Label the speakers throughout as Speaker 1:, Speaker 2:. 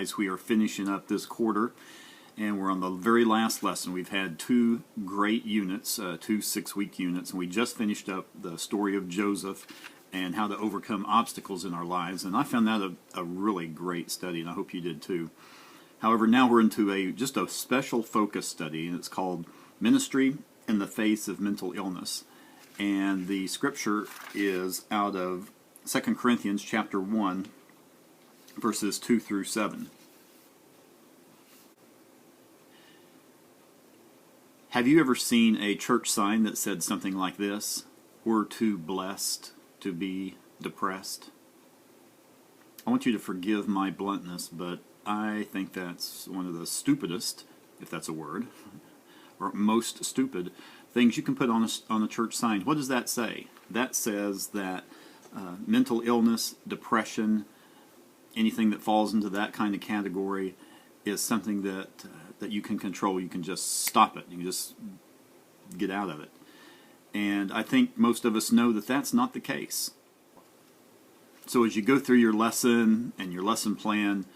Speaker 1: guys. We are finishing up this quarter, and we're on the very last lesson. We've had two great units, two 6-week units, and we just finished up the story of Joseph and how to overcome obstacles in our lives. And I found that a really great study, and I hope you did too. However, now we're into just a special focus study, and it's called Ministry in the Face of Mental Illness. And the scripture is out of 2 Corinthians chapter 1, verses 2 through 7. Have you ever seen a church sign that said something like this? We're too blessed to be depressed. I want you to forgive my bluntness, but I think that's one of the stupidest, if that's a word, or most stupid things you can put on a church sign. What does that say? That says that mental illness, depression, anything that falls into that kind of category is something that you can control. You can just stop it. You can just get out of it. And I think most of us know that that's not the case. So as you go through your lesson and your lesson plan,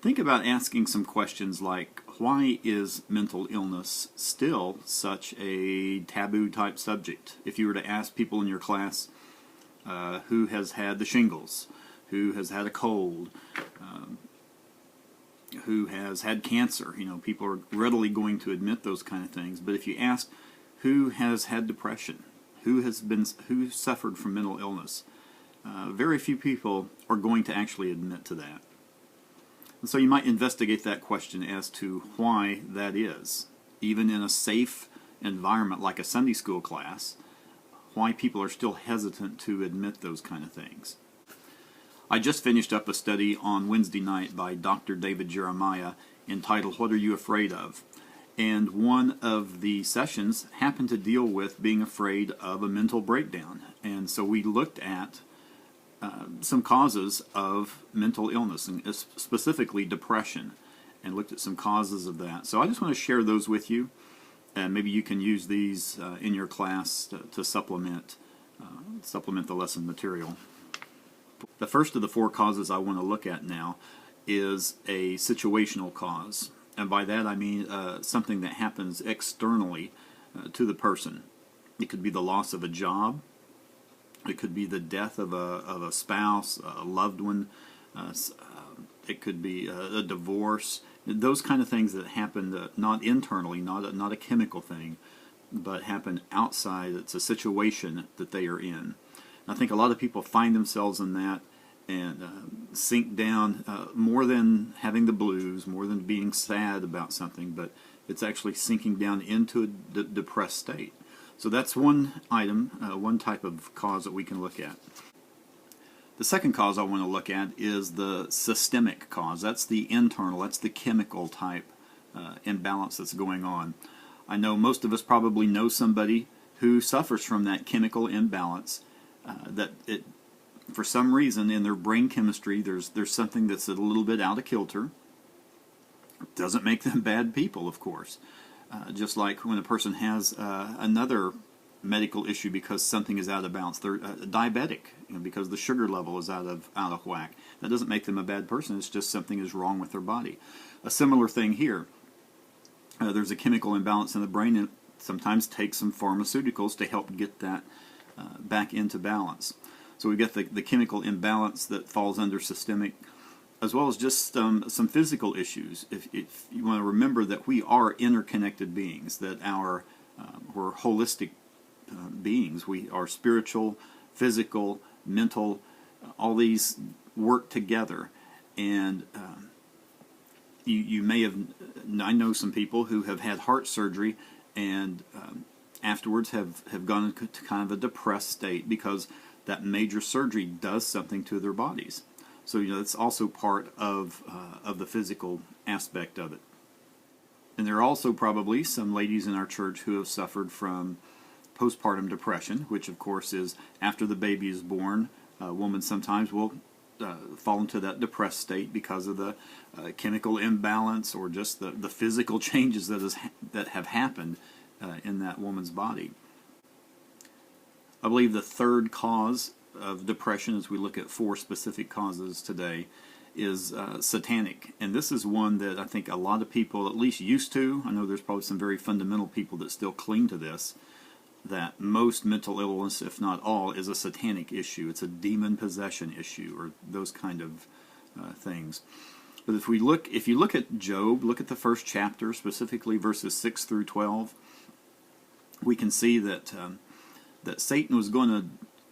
Speaker 1: think about asking some questions like, why is mental illness still such a taboo type subject? If you were to ask people in your class who has had the shingles, who has had a cold, who has had cancer, people are readily going to admit those kind of things. But if you ask who has had depression, who suffered from mental illness, very few people are going to actually admit to that. And so you might investigate that question as to why that is. Even in a safe environment like a Sunday school class, why people are still hesitant to admit those kind of things. I just finished up a study on Wednesday night by Dr. David Jeremiah entitled, What Are You Afraid Of? And one of the sessions happened to deal with being afraid of a mental breakdown. And so we looked at some causes of mental illness, and specifically depression, and looked at some causes of that. So I just want to share those with you, and maybe you can use these in your class to supplement the lesson material. The first of the 4 causes I want to look at now is a situational cause, and by that I mean something that happens externally to the person. It could be the loss of a job. It could be the death of a spouse, a loved one. It could be a divorce. Those kind of things that happen not internally, not a chemical thing, but happen outside. It's a situation that they are in. I think a lot of people find themselves in that and sink down more than having the blues, more than being sad about something, but it's actually sinking down into a depressed state. So that's one item, one type of cause that we can look at. The second cause I want to look at is the systemic cause. That's the internal, that's the chemical type imbalance that's going on. I know most of us probably know somebody who suffers from that chemical imbalance, for some reason in their brain chemistry there's something that's a little bit out of kilter. It doesn't make them bad people, of course. Just like when a person has another medical issue because something is out of balance. They're diabetic, because the sugar level is out of whack. That doesn't make them a bad person. It's just something is wrong with their body. A similar thing here. There's a chemical imbalance in the brain, and it sometimes takes some pharmaceuticals to help get that back into balance. So we've got the chemical imbalance that falls under systemic, as well as just some physical issues. If you want to remember that we are interconnected beings, that we're holistic beings. We are spiritual, physical, mental, all these work together. And you may have, I know some people who have had heart surgery and afterwards have gone into kind of a depressed state because that major surgery does something to their bodies. So it's also part of the physical aspect of it. And there are also probably some ladies in our church who have suffered from postpartum depression, which of course is after the baby is born. A woman sometimes will fall into that depressed state because of the chemical imbalance or just the physical changes that have happened in that woman's body. I believe the third cause of depression, as we look at 4 specific causes today, is satanic. And this is one that I think a lot of people at least used to. I know there's probably some very fundamental people that still cling to this, that most mental illness, if not all, is a satanic issue. It's a demon possession issue, or those kind of things. But if you look at Job, look at the first chapter, specifically verses 6 through 12, we can see that that Satan was going to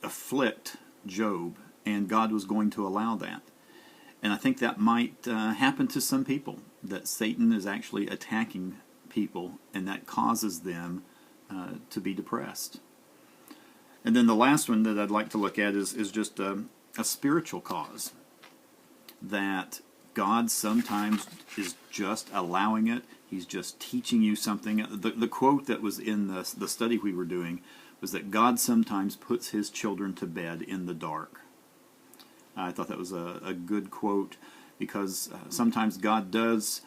Speaker 1: afflict Job, and God was going to allow that. And I think that might happen to some people, that Satan is actually attacking people, and that causes them to be depressed. And then the last one that I'd like to look at is just a spiritual cause, that God sometimes is just allowing it. He's just teaching you something. The quote that was in the study we were doing was that God sometimes puts his children to bed in the dark. I thought that was a good quote, because sometimes God does,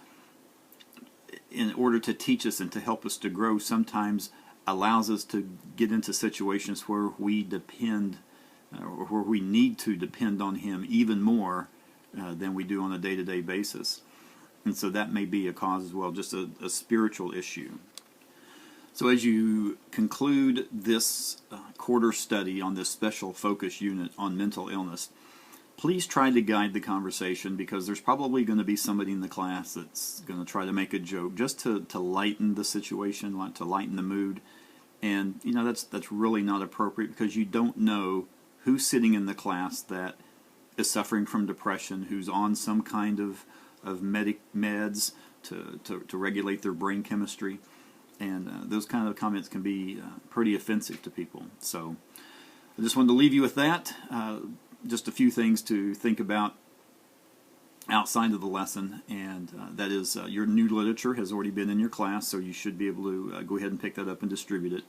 Speaker 1: in order to teach us and to help us to grow, sometimes allows us to get into situations where we depend, or where we need to depend on him even more than we do on a day-to-day basis. And so that may be a cause as well, just a spiritual issue. So as you conclude this quarter study on this special focus unit on mental illness, please try to guide the conversation, because there's probably going to be somebody in the class that's going to try to make a joke just to lighten the situation, to lighten the mood. And you know, that's really not appropriate, because you don't know who's sitting in the class that is suffering from depression, who's on some kind of meds to regulate their brain chemistry. And those kind of comments can be pretty offensive to people. So I just wanted to leave you with that. Just a few things to think about outside of the lesson, and that is your new literature has already been in your class, so you should be able to go ahead and pick that up and distribute it.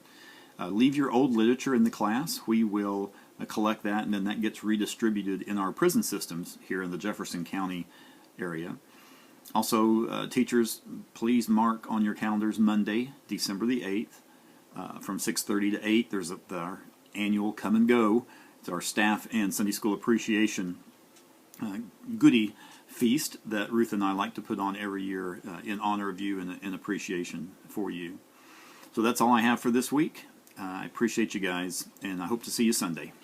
Speaker 1: Leave your old literature in the class. We will collect that, and then that gets redistributed in our prison systems here in the Jefferson County area. Also, teachers, please mark on your calendars Monday, December the 8th, from 6:30 to 8. There's our annual Come and Go. It's our staff and Sunday School Appreciation goodie feast that Ruth and I like to put on every year in honor of you and in appreciation for you. So that's all I have for this week. I appreciate you guys, and I hope to see you Sunday.